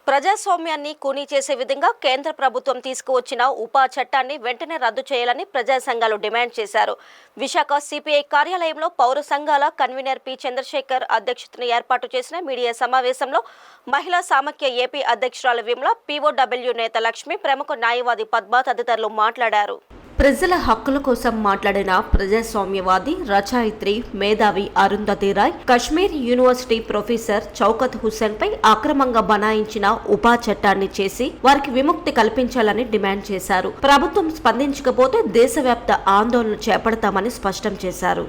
ప్రజాస్వామ్యాన్ని కూనీ చేసే విధంగా కేంద్ర ప్రభుత్వం తీసుకువచ్చిన ఉపా చట్టాన్ని వెంటనే రద్దు చేయాలని ప్రజా సంఘాలు డిమాండ్ చేశారు. విశాఖ సిపిఐ కార్యాలయంలో పౌర సంఘాల కన్వీనర్ పి చంద్రశేఖర్ అధ్యక్షతన ఏర్పాటు చేసిన మీడియా సమావేశంలో మహిళా సామఖ్య ఏపీ అధ్యక్షురాలు విమల, పీఓడబ్ల్యూ నేత లక్ష్మి, ప్రముఖ న్యాయవాది పద్మ తదితరులు మాట్లాడారు. ప్రజల హక్కుల కోసం మాట్లాడిన ప్రజాస్వామ్యవాది, రచయిత్రి, మేధావి అరుంధతి రాయ్, కశ్మీర్ యూనివర్సిటీ ప్రొఫెసర్ చౌకత్ హుస్సేన్ పై అక్రమంగా బనాయించిన ఉపా చట్టాన్ని చేసి వారికి విముక్తి కల్పించాలని డిమాండ్ చేశారు. ప్రభుత్వం స్పందించకపోతే దేశవ్యాప్త ఆందోళన చేపడతామని స్పష్టం చేశారు.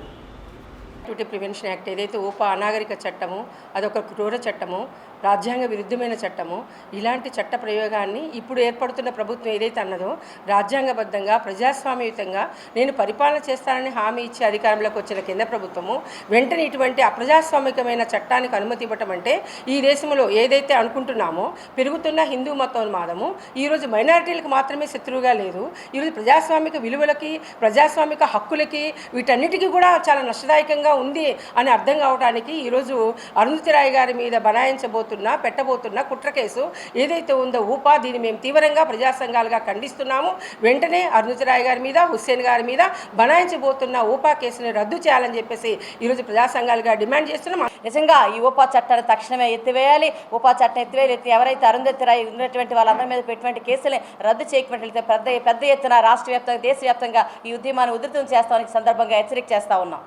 ప్రివెన్షన్ యాక్ట్ ఏదైతే అనాగరిక చట్టము, అదొక క్రూర చట్టము, రాజ్యాంగ విరుద్ధమైన చట్టము, ఇలాంటి చట్ట ప్రయోగాన్ని ఇప్పుడు ఏర్పడుతున్న ప్రభుత్వం ఏదైతే అన్నదో రాజ్యాంగబద్ధంగా ప్రజాస్వామ్యయుతంగా నేను పరిపాలన చేస్తానని హామీ ఇచ్చి అధికారంలోకి వచ్చిన కేంద్ర ప్రభుత్వము వెంటనే ఇటువంటి అప్రజాస్వామికమైన చట్టానికి అనుమతి ఇవ్వటం అంటే ఈ దేశంలో ఏదైతే అనుకుంటున్నామో పెరుగుతున్న హిందూ మతోన్మాదము ఈరోజు మైనారిటీలకు మాత్రమే శత్రువుగా లేదు, ఈరోజు ప్రజాస్వామిక విలువలకి, ప్రజాస్వామిక హక్కులకి, వీటన్నిటికీ కూడా చాలా నష్టదాయకంగా ఉంది అని అర్థం కావడానికి ఈరోజు అరుంధతి రాయ్ గారి మీద పెట్టబోతున్న కుట్ర కేసు ఏదైతే ఉందో ఉపా, దీన్ని మేము తీవ్రంగా ప్రజా సంఘాలుగా ఖండిస్తున్నాము. వెంటనే అరుంధతి రాయ్ గారి మీద, హుస్సేన్ గారి మీద బనాయించబోతున్న ఉపా కేసుని రద్దు చేయాలని చెప్పేసి ఈరోజు ప్రజా సంఘాలుగా డిమాండ్ చేస్తున్నాం. నిజంగా ఈ ఉపా చట్టాన్ని తక్షణమే ఎత్తివేయాలి. ఉపా చట్టం ఎత్తివేయాలి. ఎవరైతే అరుంధతి రాయ్ ఉన్నటువంటి వాళ్ళందరి మీద పెట్టినటువంటి కేసుల్ని రద్దు చేయకపోతే పెద్ద ఎత్తున రాష్ట్ర వ్యాప్తంగా, దేశవ్యాప్తంగా ఈ ఉద్యమాన్ని ఉధృతం చేస్తామని సందర్భంగా హెచ్చరిక చేస్తా ఉన్నాం.